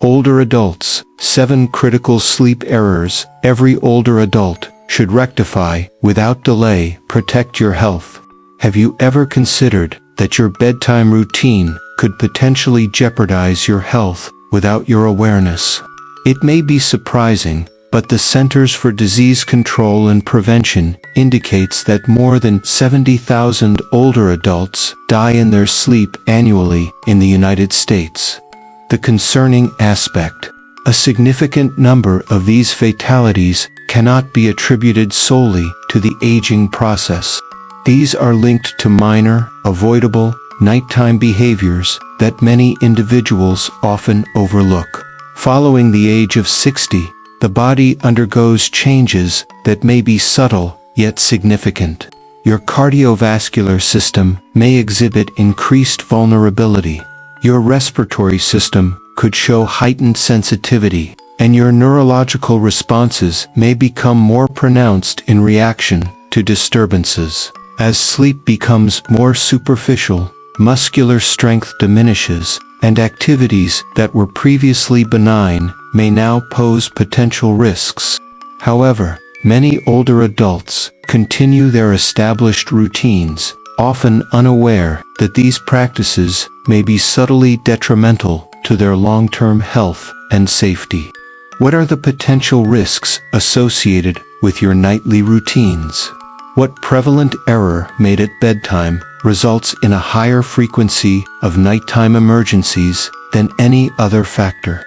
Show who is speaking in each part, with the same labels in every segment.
Speaker 1: Older adults, 7 critical sleep errors every older adult should rectify without delay. Protect your health. Have you ever considered that your bedtime routine could potentially jeopardize your health without your awareness? It may be surprising, but the Centers for Disease Control and Prevention indicates that more than 70,000 older adults die in their sleep annually in the United States. The concerning aspect: a significant number of these fatalities cannot be attributed solely to the aging process. These are linked to minor, avoidable, nighttime behaviors that many individuals often overlook. Following the age of 60, the body undergoes changes that may be subtle yet significant. Your cardiovascular system may exhibit increased vulnerability. Your respiratory system could show heightened sensitivity, and your neurological responses may become more pronounced in reaction to disturbances. As sleep becomes more superficial, muscular strength diminishes, and activities that were previously benign may now pose potential risks. However, many older adults continue their established routines, often unaware that these practices may be subtly detrimental to their long-term health and safety. What are the potential risks associated with your nightly routines? What prevalent error made at bedtime results in a higher frequency of nighttime emergencies than any other factor?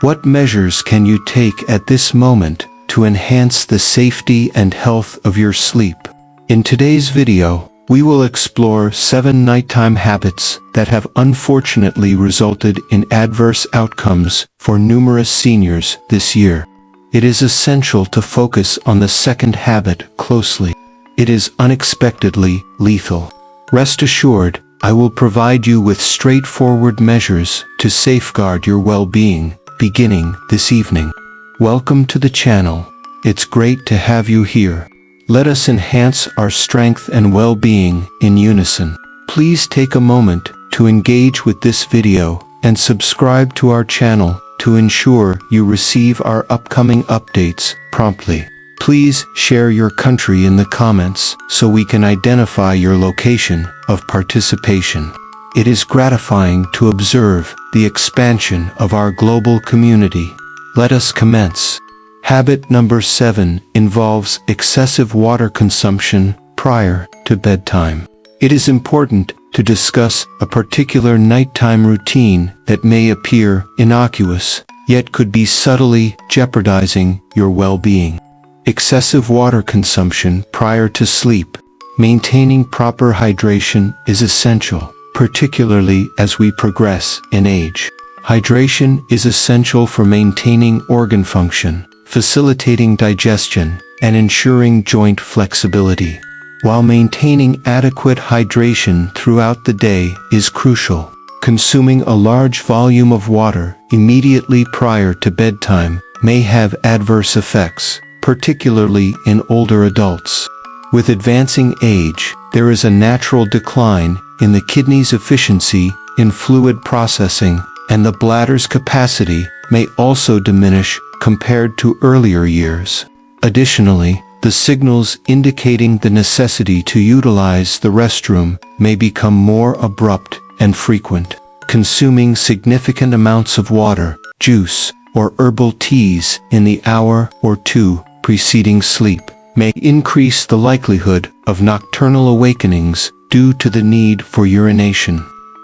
Speaker 1: What measures can you take at this moment to enhance the safety and health of your sleep? In today's video, we will explore 7 nighttime habits that have unfortunately resulted in adverse outcomes for numerous seniors this year. It is essential to focus on the second habit closely. It is unexpectedly lethal. Rest assured, I will provide you with straightforward measures to safeguard your well-being, beginning this evening. Welcome to the channel. It's great to have you here. Let us enhance our strength and well-being in unison. Please take a moment to engage with this video and subscribe to our channel to ensure you receive our upcoming updates promptly. Please share your country in the comments so we can identify your location of participation. It is gratifying to observe the expansion of our global community. Let us commence. Habit number 7 involves excessive water consumption prior to bedtime. It is important to discuss a particular nighttime routine that may appear innocuous, yet could be subtly jeopardizing your well-being. Excessive water consumption prior to sleep. Maintaining proper hydration is essential, particularly as we progress in age. Hydration is essential for maintaining organ function, facilitating digestion, and ensuring joint flexibility. While maintaining adequate hydration throughout the day is crucial, consuming a large volume of water immediately prior to bedtime may have adverse effects, particularly in older adults. With advancing age, there is a natural decline in the kidney's efficiency in fluid processing, and the bladder's capacity may also diminish compared to earlier years. Additionally, the signals indicating the necessity to utilize the restroom may become more abrupt and frequent. Consuming significant amounts of water, juice, or herbal teas in the hour or two preceding sleep may increase the likelihood of nocturnal awakenings due to the need for urination.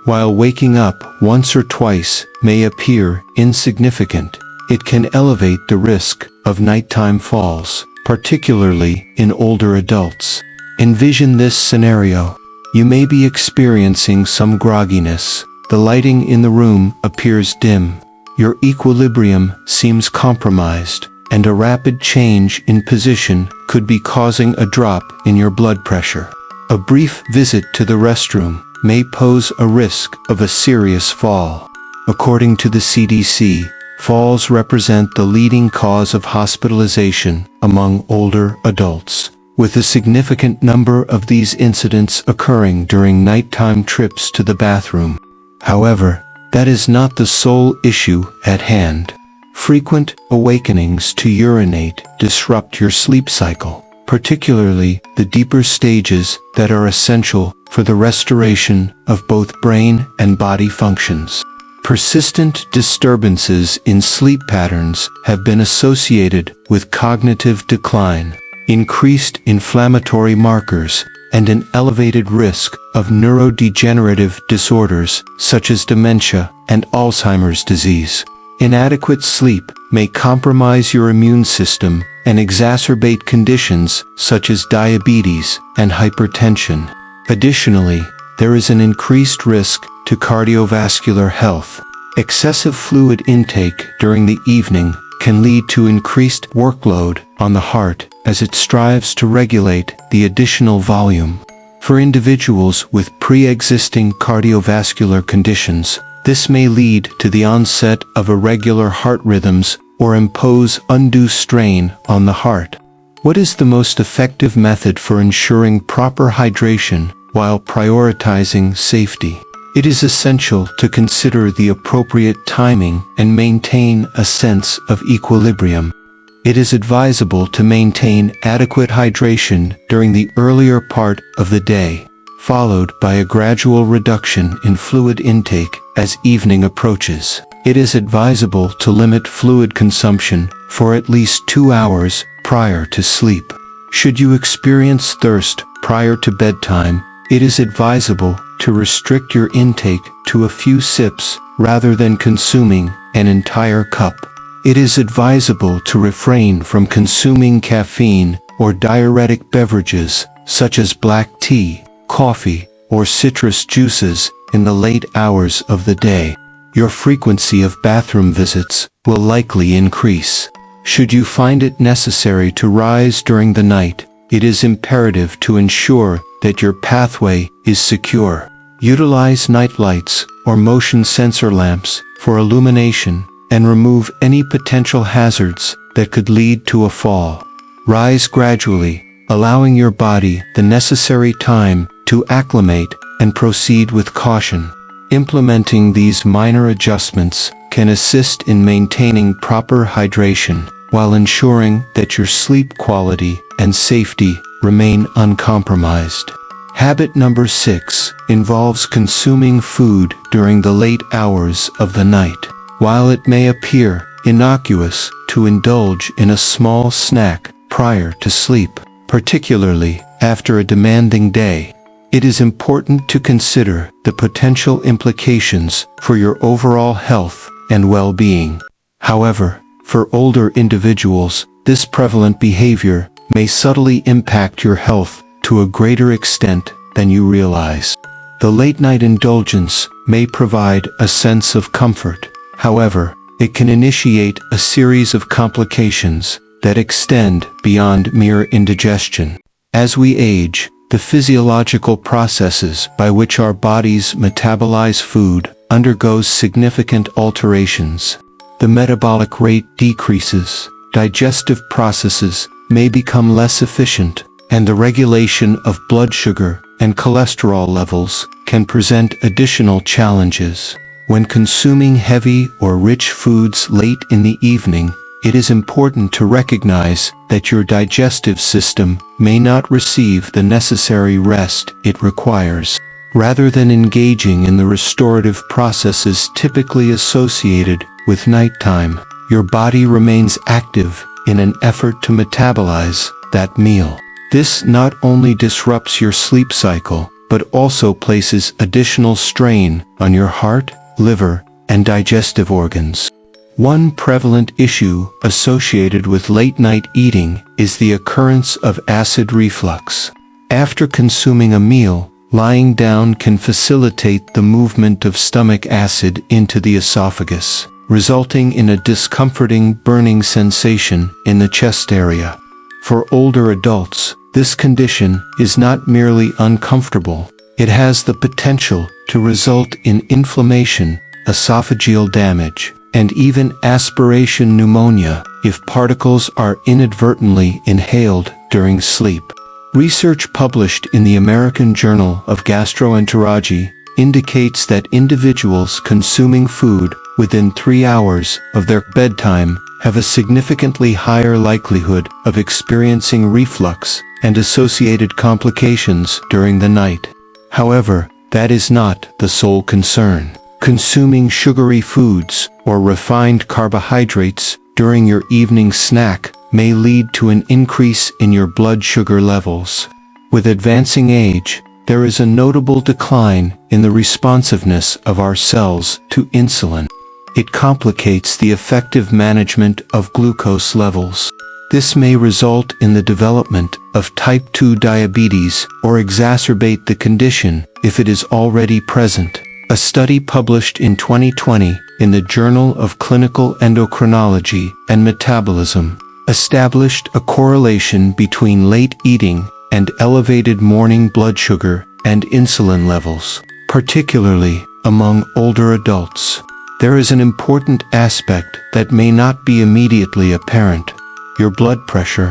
Speaker 1: While waking up once or twice may appear insignificant, it can elevate the risk of nighttime falls, particularly in older adults. Envision this scenario. You may be experiencing some grogginess. The lighting in the room appears dim. Your equilibrium seems compromised, and a rapid change in position could be causing a drop in your blood pressure. A brief visit to the restroom may pose a risk of a serious fall. According to the CDC, falls represent the leading cause of hospitalization among older adults, with a significant number of these incidents occurring during nighttime trips to the bathroom. However, that is not the sole issue at hand. Frequent awakenings to urinate disrupt your sleep cycle, particularly the deeper stages that are essential for the restoration of both brain and body functions. Persistent disturbances in sleep patterns have been associated with cognitive decline, increased inflammatory markers, and an elevated risk of neurodegenerative disorders such as dementia and Alzheimer's disease. Inadequate sleep may compromise your immune system and exacerbate conditions such as diabetes and hypertension. Additionally, there is an increased risk to cardiovascular health. Excessive fluid intake during the evening can lead to increased workload on the heart as it strives to regulate the additional volume. For individuals with pre-existing cardiovascular conditions, this may lead to the onset of irregular heart rhythms or impose undue strain on the heart. What is the most effective method for ensuring proper hydration while prioritizing safety? It is essential to consider the appropriate timing and maintain a sense of equilibrium. It is advisable to maintain adequate hydration during the earlier part of the day, followed by a gradual reduction in fluid intake as evening approaches. It is advisable to limit fluid consumption for at least 2 hours prior to sleep. Should you experience thirst prior to bedtime, it is advisable to restrict your intake to a few sips rather than consuming an entire cup. It is advisable to refrain from consuming caffeine or diuretic beverages such as black tea, coffee, or citrus juices in the late hours of the day. Your frequency of bathroom visits will likely increase. Should you find it necessary to rise during the night, it is imperative to ensure that your pathway is secure. Utilize night lights or motion sensor lamps for illumination and remove any potential hazards that could lead to a fall. Rise gradually, allowing your body the necessary time to acclimate and proceed with caution. Implementing these minor adjustments can assist in maintaining proper hydration while ensuring that your sleep quality and safety remain uncompromised. Habit number 6 involves consuming food during the late hours of the night. While it may appear innocuous to indulge in a small snack prior to sleep, particularly after a demanding day, it is important to consider the potential implications for your overall health and well-being. However, for older individuals, this prevalent behavior may subtly impact your health to a greater extent than you realize. The late-night indulgence may provide a sense of comfort. However, it can initiate a series of complications that extend beyond mere indigestion. As we age, the physiological processes by which our bodies metabolize food undergoes significant alterations. The metabolic rate decreases, digestive processes may become less efficient, and the regulation of blood sugar and cholesterol levels can present additional challenges. When consuming heavy or rich foods late in the evening, it is important to recognize that your digestive system may not receive the necessary rest it requires. Rather than engaging in the restorative processes typically associated with nighttime, your body remains active in an effort to metabolize that meal. This not only disrupts your sleep cycle, but also places additional strain on your heart, liver, and digestive organs. One prevalent issue associated with late-night eating is the occurrence of acid reflux. After consuming a meal, lying down can facilitate the movement of stomach acid into the esophagus, resulting in a discomforting burning sensation in the chest area. For older adults, this condition is not merely uncomfortable, it has the potential to result in inflammation, esophageal damage, and even aspiration pneumonia if particles are inadvertently inhaled during sleep. Research published in the American Journal of Gastroenterology indicates that individuals consuming food within 3 hours of their bedtime have a significantly higher likelihood of experiencing reflux and associated complications during the night. However, that is not the sole concern. Consuming sugary foods or refined carbohydrates during your evening snack may lead to an increase in your blood sugar levels. With advancing age, there is a notable decline in the responsiveness of our cells to insulin. It complicates the effective management of glucose levels. This may result in the development of type 2 diabetes or exacerbate the condition if it is already present. A study published in 2020 in the Journal of Clinical Endocrinology and Metabolism established a correlation between late eating and elevated morning blood sugar and insulin levels, particularly among older adults. There is an important aspect that may not be immediately apparent: your blood pressure.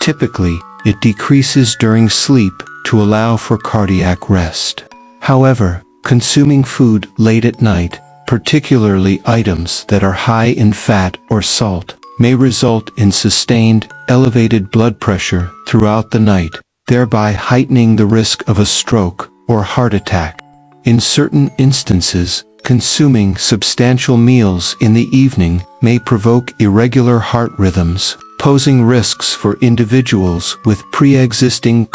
Speaker 1: Typically, it decreases during sleep to allow for cardiac rest. However, consuming food late at night, particularly items that are high in fat or salt, may result in sustained, elevated blood pressure throughout the night, thereby heightening the risk of a stroke or heart attack. In certain instances, consuming substantial meals in the evening may provoke irregular heart rhythms, posing risks for individuals with pre-existing.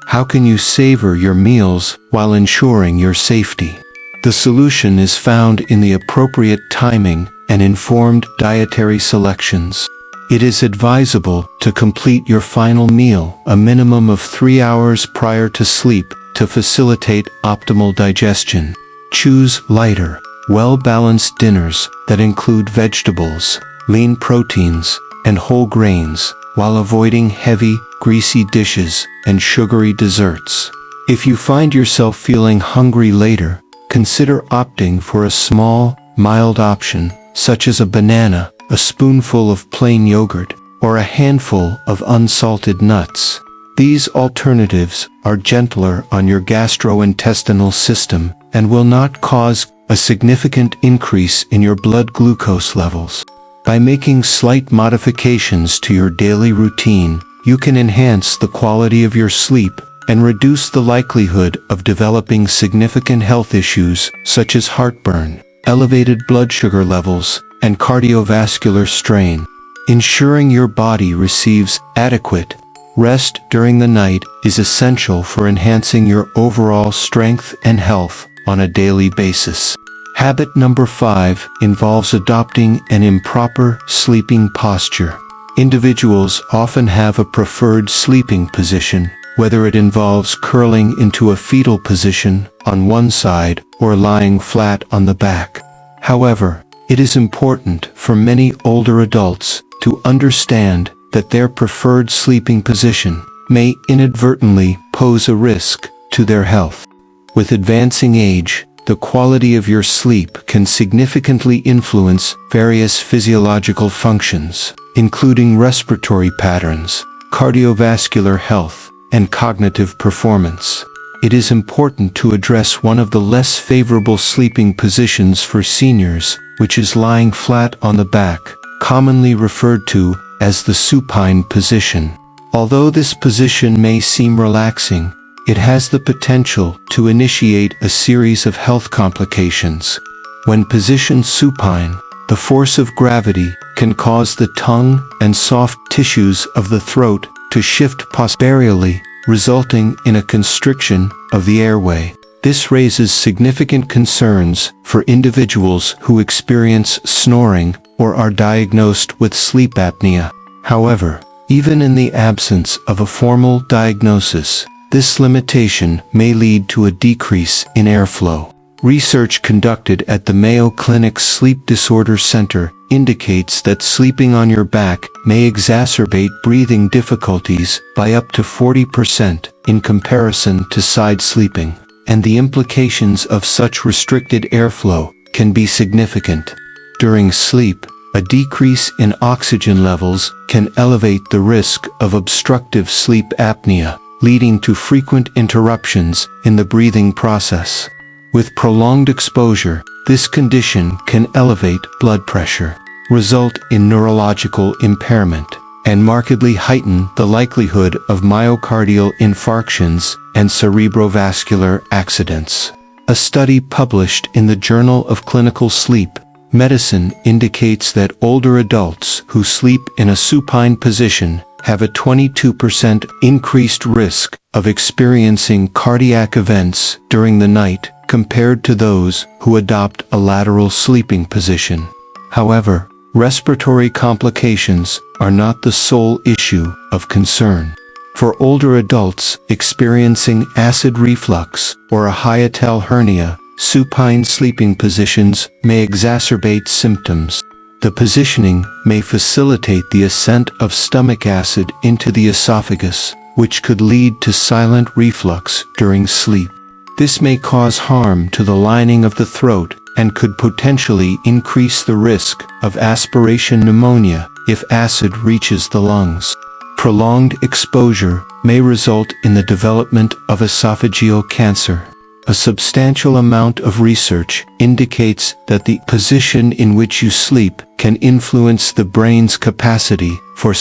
Speaker 1: How can you savor your meals while ensuring your safety? The solution is found in the appropriate timing and informed dietary selections. It is advisable to complete your final meal a minimum of 3 hours prior to sleep to facilitate optimal digestion. Choose lighter, well-balanced dinners that include vegetables, lean proteins, and whole grains, while avoiding heavy, greasy dishes and sugary desserts. If you find yourself feeling hungry later, consider opting for a small, mild option, such as a banana, a spoonful of plain yogurt, or a handful of unsalted nuts. These alternatives are gentler on your gastrointestinal system and will not cause a significant increase in your blood glucose levels. By making slight modifications to your daily routine, you can enhance the quality of your sleep and reduce the likelihood of developing significant health issues such as heartburn, elevated blood sugar levels, and cardiovascular strain. Ensuring your body receives adequate rest during the night is essential for enhancing your overall strength and health on a daily basis. Habit number 5 involves adopting an improper sleeping posture. Individuals often have a preferred sleeping position, whether it involves curling into a fetal position on one side or lying flat on the back. However, it is important for many older adults to understand that their preferred sleeping position may inadvertently pose a risk to their health. With advancing age, the quality of your sleep can significantly influence various physiological functions, including respiratory patterns, cardiovascular health, and cognitive performance. It is important to address one of the less favorable sleeping positions for seniors, which is lying flat on the back, commonly referred to as the supine position. Although this position may seem relaxing, it has the potential to initiate a series of health complications. When positioned supine, the force of gravity can cause the tongue and soft tissues of the throat to shift posteriorly, resulting in a constriction of the airway. This raises significant concerns for individuals who experience snoring or are diagnosed with sleep apnea. However, even in the absence of a formal diagnosis, this limitation may lead to a decrease in airflow. Research conducted at the Mayo Clinic's Sleep Disorder Center indicates that sleeping on your back may exacerbate breathing difficulties by up to 40% in comparison to side sleeping, and the implications of such restricted airflow can be significant. During sleep, a decrease in oxygen levels can elevate the risk of obstructive sleep apnea, leading to frequent interruptions in the breathing process. With prolonged exposure, this condition can elevate blood pressure, result in neurological impairment, and markedly heighten the likelihood of myocardial infarctions and cerebrovascular accidents. A study published in the Journal of Clinical Sleep Medicine indicates that older adults who sleep in a supine position have a 22% increased risk of experiencing cardiac events during the night compared to those who adopt a lateral sleeping position. However, respiratory complications are not the sole issue of concern. For older adults experiencing acid reflux or a hiatal hernia, supine sleeping positions may exacerbate symptoms. The positioning may facilitate the ascent of stomach acid into the esophagus, which could lead to silent reflux during sleep. This may cause harm to the lining of the throat and could potentially increase the risk of aspiration pneumonia if acid reaches the lungs. Prolonged exposure may result in the development of esophageal cancer. A substantial amount of research indicates that the position in which you sleep can influence the brain's capacity for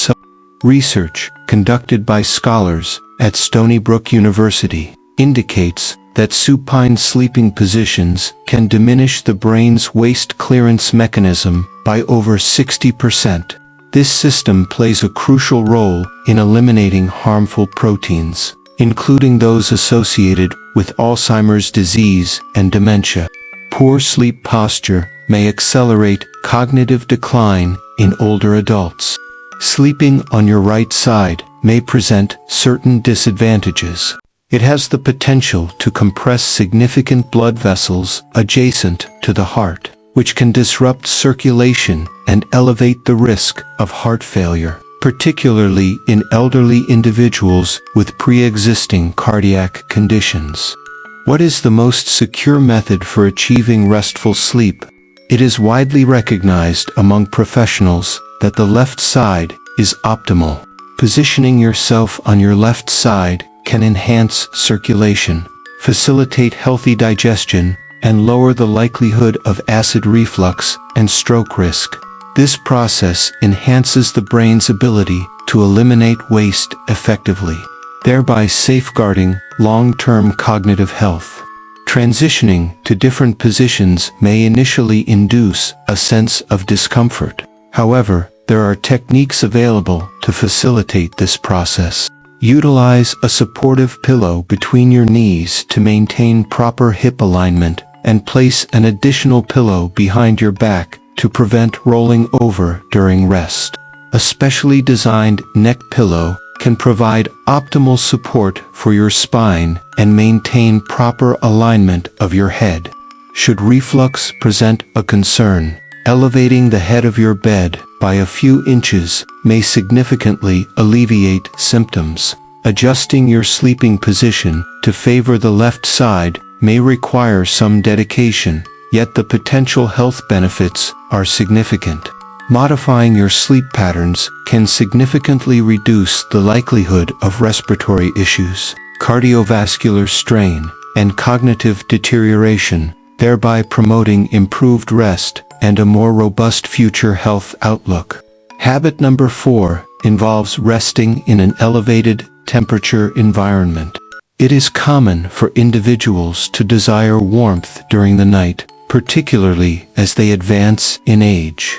Speaker 1: research conducted by scholars at Stony Brook University indicates that supine sleeping positions can diminish the brain's waste clearance mechanism by over 60%. This system plays a crucial role in eliminating harmful proteins, including those associated with Alzheimer's disease and dementia. Poor sleep posture may accelerate cognitive decline in older adults. Sleeping on your right side may present certain disadvantages. It has the potential to compress significant blood vessels adjacent to the heart, which can disrupt circulation and elevate the risk of heart failure, particularly in elderly individuals with pre-existing cardiac conditions. What is the most secure method for achieving restful sleep? It is widely recognized among professionals that the left side is optimal. Positioning yourself on your left side can enhance circulation, facilitate healthy digestion, and lower the likelihood of acid reflux and stroke risk. This process enhances the brain's ability to eliminate waste effectively, thereby safeguarding long-term cognitive health. Transitioning to different positions may initially induce a sense of discomfort. However, there are techniques available to facilitate this process. Utilize a supportive pillow between your knees to maintain proper hip alignment, and place an additional pillow behind your back to prevent rolling over during rest. A specially designed neck pillow can provide optimal support for your spine and maintain proper alignment of your head. Should reflux present a concern, elevating the head of your bed by a few inches may significantly alleviate symptoms. Adjusting your sleeping position to favor the left side may require some dedication, yet the potential health benefits are significant. Modifying your sleep patterns can significantly reduce the likelihood of respiratory issues, cardiovascular strain, and cognitive deterioration, thereby promoting improved rest and a more robust future health outlook. Habit number 4 involves resting in an elevated temperature environment. It is common for individuals to desire warmth during the night, particularly as they advance in age.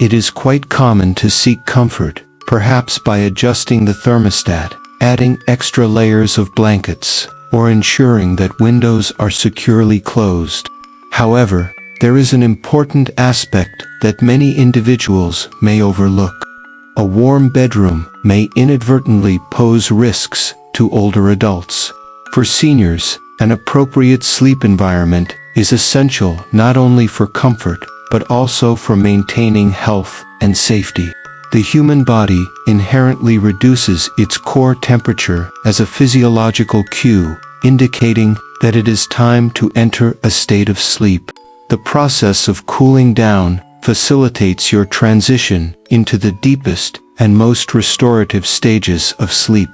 Speaker 1: It is quite common to seek comfort, perhaps by adjusting the thermostat, adding extra layers of blankets, or ensuring that windows are securely closed. However, there is an important aspect that many individuals may overlook. A warm bedroom may inadvertently pose risks to older adults. For seniors, an appropriate sleep environment is essential not only for comfort, but also for maintaining health and safety. The human body inherently reduces its core temperature as a physiological cue, indicating that it is time to enter a state of sleep. The process of cooling down facilitates your transition into the deepest and most restorative stages of sleep.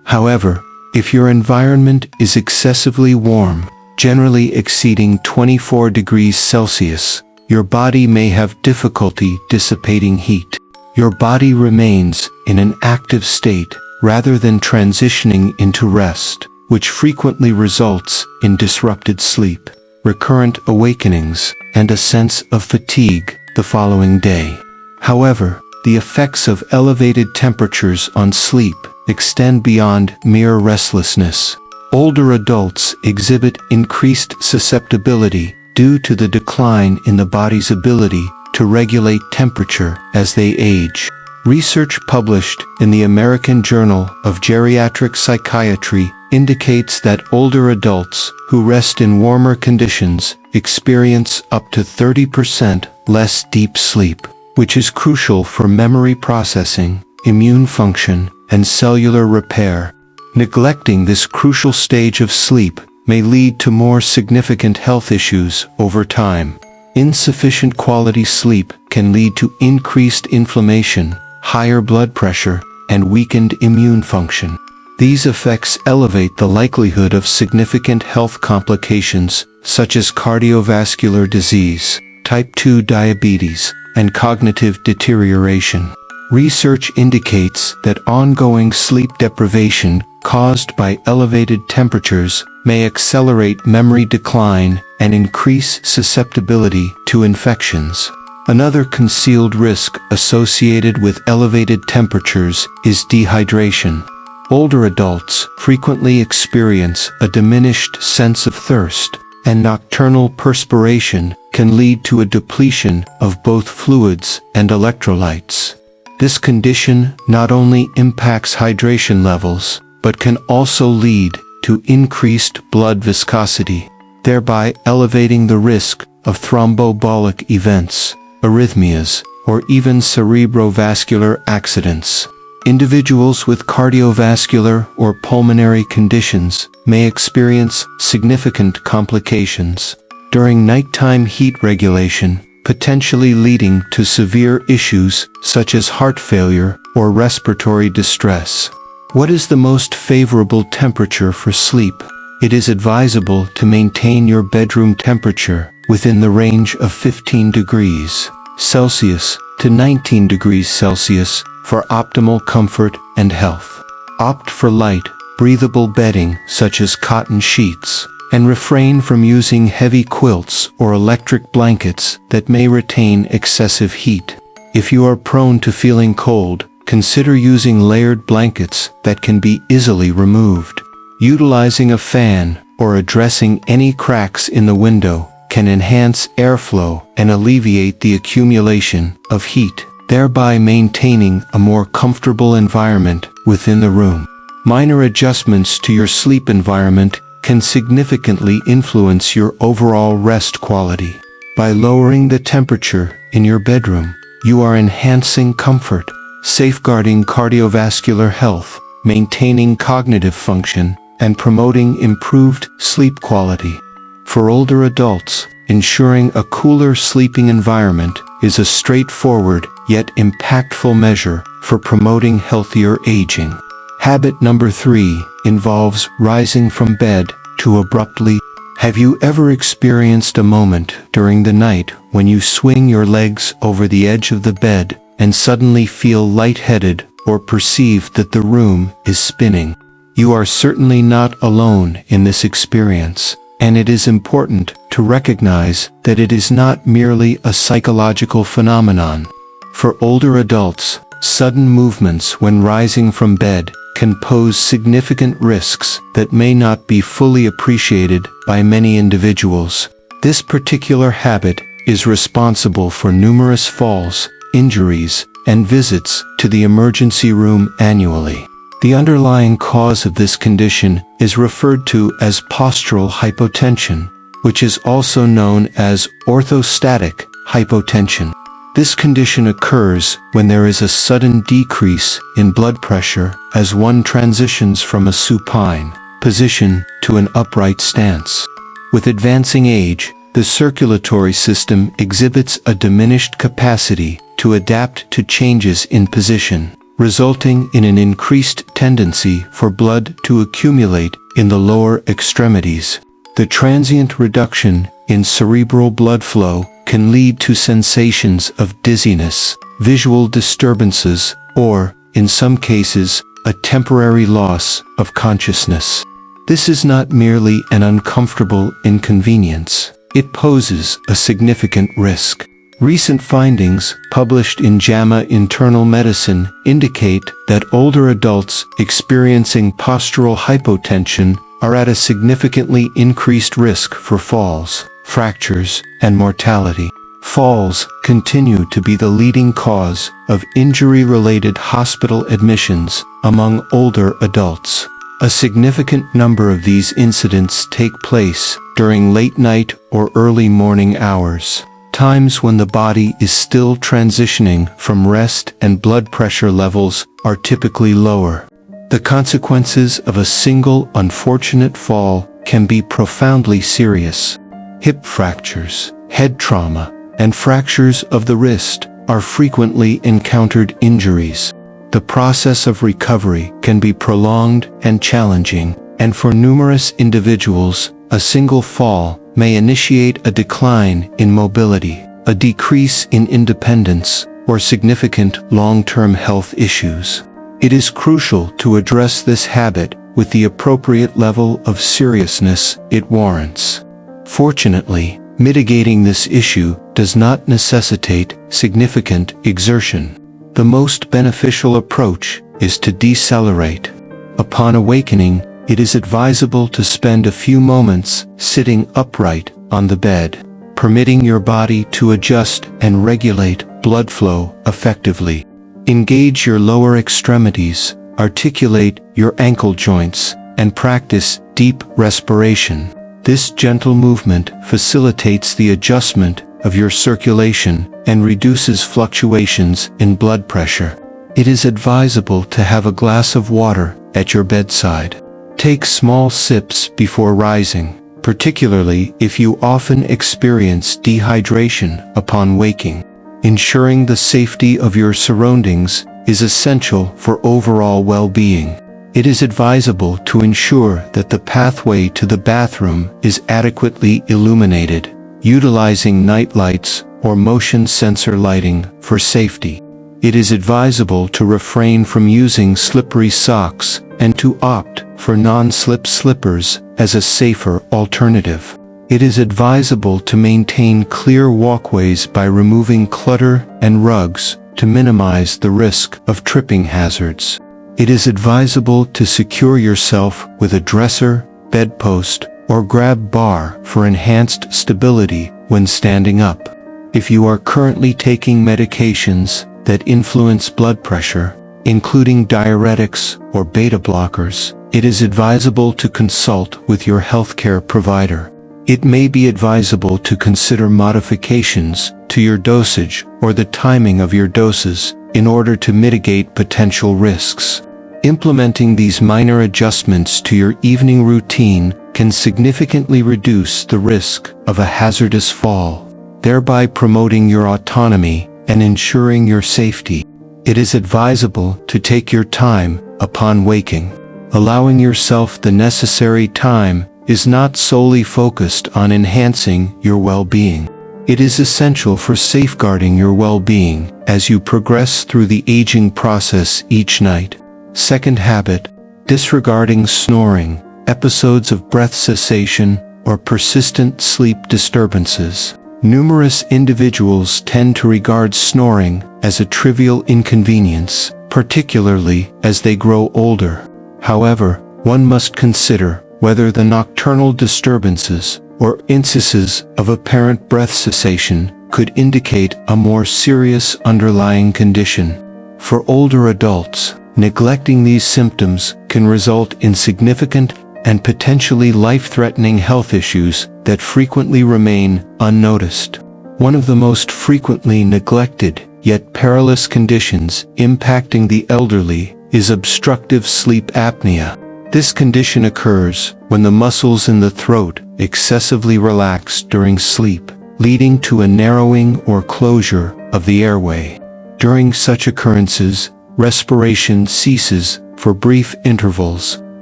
Speaker 1: However, if your environment is excessively warm, generally exceeding 24 degrees Celsius, your body may have difficulty dissipating heat. Your body remains in an active state rather than transitioning into rest, which frequently results in disrupted sleep, recurrent awakenings, and a sense of fatigue the following day. However, the effects of elevated temperatures on sleep extend beyond mere restlessness. Older adults exhibit increased susceptibility due to the decline in the body's ability to regulate temperature as they age. Research published in the American Journal of Geriatric Psychiatry indicates that older adults who rest in warmer conditions experience up to 30% less deep sleep, which is crucial for memory processing, immune function, and cellular repair. Neglecting this crucial stage of sleep may lead to more significant health issues over time. Insufficient quality sleep can lead to increased inflammation, higher blood pressure, and weakened immune function. These effects elevate the likelihood of significant health complications such as cardiovascular disease, type 2 diabetes, and cognitive deterioration. Research indicates that ongoing sleep deprivation caused by elevated temperatures may accelerate memory decline and increase susceptibility to infections. Another concealed risk associated with elevated temperatures is dehydration. Older adults frequently experience a diminished sense of thirst, and nocturnal perspiration can lead to a depletion of both fluids and electrolytes. This condition not only impacts hydration levels, but can also lead to increased blood viscosity, thereby elevating the risk of thromboembolic events, arrhythmias, or even cerebrovascular accidents. Individuals with cardiovascular or pulmonary conditions may experience significant complications during nighttime heat regulation, potentially leading to severe issues such as heart failure or respiratory distress. What is the most favorable temperature for sleep? It is advisable to maintain your bedroom temperature within the range of 15 degrees Celsius to 19 degrees Celsius for optimal comfort and health. Opt for light, breathable bedding such as cotton sheets, and refrain from using heavy quilts or electric blankets that may retain excessive heat. If you are prone to feeling cold, consider using layered blankets that can be easily removed. Utilizing a fan or addressing any cracks in the window can enhance airflow and alleviate the accumulation of heat, thereby maintaining a more comfortable environment within the room. Minor adjustments to your sleep environment can significantly influence your overall rest quality. By lowering the temperature in your bedroom, you are enhancing comfort, safeguarding cardiovascular health, maintaining cognitive function, and promoting improved sleep quality. For older adults, ensuring a cooler sleeping environment is a straightforward yet impactful measure for promoting healthier aging. Habit number 3 involves rising from bed too abruptly. Have you ever experienced a moment during the night when you swing your legs over the edge of the bed and suddenly feel lightheaded or perceive that the room is spinning? You are certainly not alone in this experience, and it is important to recognize that it is not merely a psychological phenomenon. For older adults, sudden movements when rising from bed can pose significant risks that may not be fully appreciated by many individuals. This particular habit is responsible for numerous falls, injuries, and visits to the emergency room annually. The underlying cause of this condition is referred to as postural hypotension, which is also known as orthostatic hypotension. This condition occurs when there is a sudden decrease in blood pressure as one transitions from a supine position to an upright stance. With advancing age, the circulatory system exhibits a diminished capacity to adapt to changes in position, resulting in an increased tendency for blood to accumulate in the lower extremities. The transient reduction in cerebral blood flow can lead to sensations of dizziness, visual disturbances, or, in some cases, a temporary loss of consciousness. This is not merely an uncomfortable inconvenience. It poses a significant risk. Recent findings, published in JAMA Internal Medicine, indicate that older adults experiencing postural hypotension are at a significantly increased risk for falls, fractures, and mortality. Falls continue to be the leading cause of injury-related hospital admissions among older adults. A significant number of these incidents take place during late night or early morning hours, times when the body is still transitioning from rest and blood pressure levels are typically lower. The consequences of a single unfortunate fall can be profoundly serious. Hip fractures, head trauma, and fractures of the wrist are frequently encountered injuries. The process of recovery can be prolonged and challenging, and for numerous individuals, a single fall may initiate a decline in mobility, a decrease in independence, or significant long-term health issues. It is crucial to address this habit with the appropriate level of seriousness it warrants. Fortunately, mitigating this issue does not necessitate significant exertion. The most beneficial approach is to decelerate. Upon awakening, it is advisable to spend a few moments sitting upright on the bed, permitting your body to adjust and regulate blood flow effectively. Engage your lower extremities, articulate your ankle joints, and practice deep respiration. This gentle movement facilitates the adjustment of your circulation and reduces fluctuations in blood pressure. It is advisable to have a glass of water at your bedside. Take small sips before rising, particularly if you often experience dehydration upon waking. Ensuring the safety of your surroundings is essential for overall well-being. It is advisable to ensure that the pathway to the bathroom is adequately illuminated, utilizing night lights or motion sensor lighting for safety. It is advisable to refrain from using slippery socks and to opt for non-slip slippers as a safer alternative. It is advisable to maintain clear walkways by removing clutter and rugs to minimize the risk of tripping hazards. It is advisable to secure yourself with a dresser, bedpost, or grab bar for enhanced stability when standing up. If you are currently taking medications that influence blood pressure, including diuretics or beta blockers, it is advisable to consult with your healthcare provider. It may be advisable to consider modifications to your dosage or the timing of your doses in order to mitigate potential risks. Implementing these minor adjustments to your evening routine can significantly reduce the risk of a hazardous fall, thereby promoting your autonomy and ensuring your safety. It is advisable to take your time upon waking. Allowing yourself the necessary time is not solely focused on enhancing your well-being. It is essential for safeguarding your well-being as you progress through the aging process each night. Second habit, disregarding snoring, episodes of breath cessation, or persistent sleep disturbances. Numerous individuals tend to regard snoring as a trivial inconvenience, particularly as they grow older. However, one must consider whether the nocturnal disturbances or instances of apparent breath cessation could indicate a more serious underlying condition. For older adults, neglecting these symptoms can result in significant and potentially life-threatening health issues that frequently remain unnoticed. One of the most frequently neglected yet perilous conditions impacting the elderly is obstructive sleep apnea. This condition occurs when the muscles in the throat excessively relax during sleep, leading to a narrowing or closure of the airway. During such occurrences, respiration ceases for brief intervals,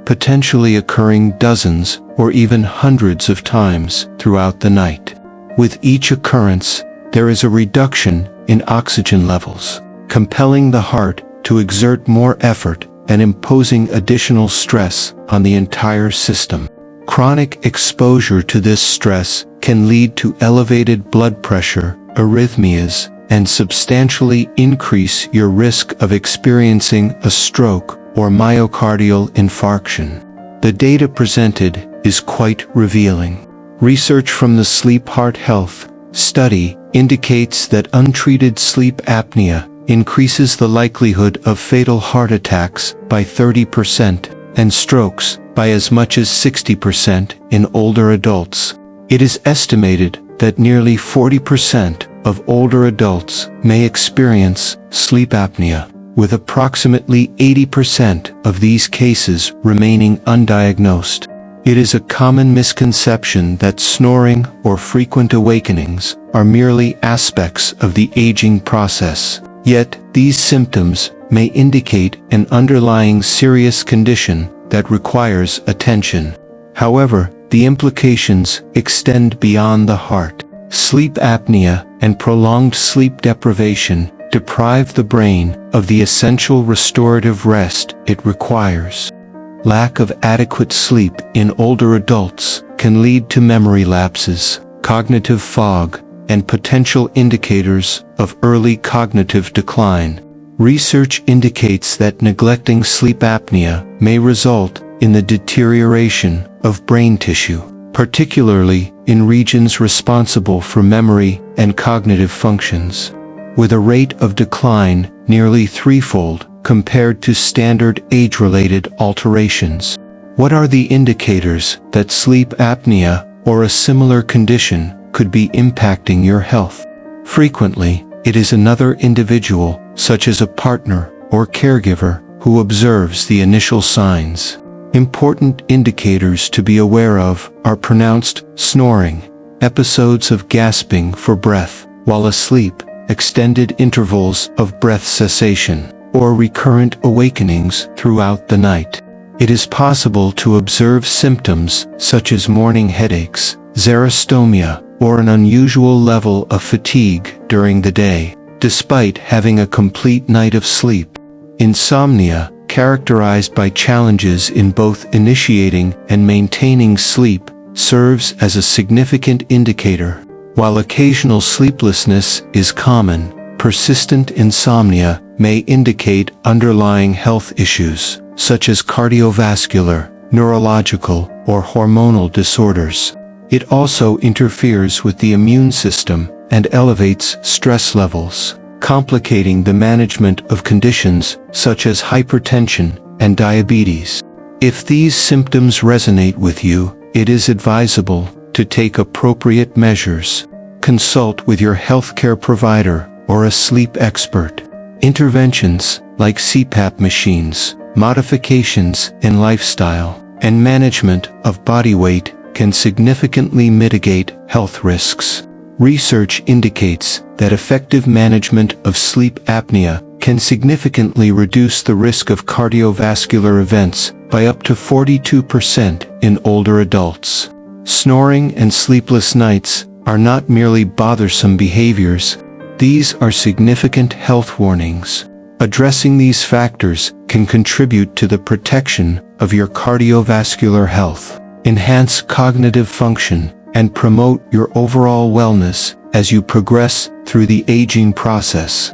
Speaker 1: potentially occurring dozens or even hundreds of times throughout the night. With each occurrence, there is a reduction in oxygen levels, compelling the heart to exert more effort and imposing additional stress on the entire system. Chronic exposure to this stress can lead to elevated blood pressure, arrhythmias, and substantially increase your risk of experiencing a stroke or myocardial infarction. The data presented is quite revealing. Research from the Sleep Heart Health study indicates that untreated sleep apnea increases the likelihood of fatal heart attacks by 30% and strokes by as much as 60% in older adults. It is estimated that nearly 40% of older adults may experience sleep apnea, with approximately 80% of these cases remaining undiagnosed. It is a common misconception that snoring or frequent awakenings are merely aspects of the aging process. Yet, these symptoms may indicate an underlying serious condition that requires attention. However, the implications extend beyond the heart. Sleep apnea and prolonged sleep deprivation deprive the brain of the essential restorative rest it requires. Lack of adequate sleep in older adults can lead to memory lapses, cognitive fog, and potential indicators of early cognitive decline. Research indicates that neglecting sleep apnea may result in the deterioration of brain tissue, particularly in regions responsible for memory and cognitive functions, with a rate of decline nearly threefold compared to standard age-related alterations. What are the indicators that sleep apnea or a similar condition could be impacting your health? Frequently, it is another individual, such as a partner or caregiver, who observes the initial signs. Important indicators to be aware of are pronounced snoring, episodes of gasping for breath while asleep, extended intervals of breath cessation, or recurrent awakenings throughout the night. It is possible to observe symptoms such as morning headaches, xerostomia, or an unusual level of fatigue during the day, despite having a complete night of sleep. Insomnia, characterized by challenges in both initiating and maintaining sleep, serves as a significant indicator. While occasional sleeplessness is common, persistent insomnia may indicate underlying health issues, such as cardiovascular, neurological, or hormonal disorders. It also interferes with the immune system and elevates stress levels, complicating the management of conditions such as hypertension and diabetes. If these symptoms resonate with you, it is advisable to take appropriate measures. Consult with your healthcare provider or a sleep expert. Interventions like CPAP machines, modifications in lifestyle, and management of body weight can significantly mitigate health risks. Research indicates that effective management of sleep apnea can significantly reduce the risk of cardiovascular events by up to 42% in older adults. Snoring and sleepless nights are not merely bothersome behaviors. These are significant health warnings. Addressing these factors can contribute to the protection of your cardiovascular health, enhance cognitive function, and promote your overall wellness as you progress through the aging process.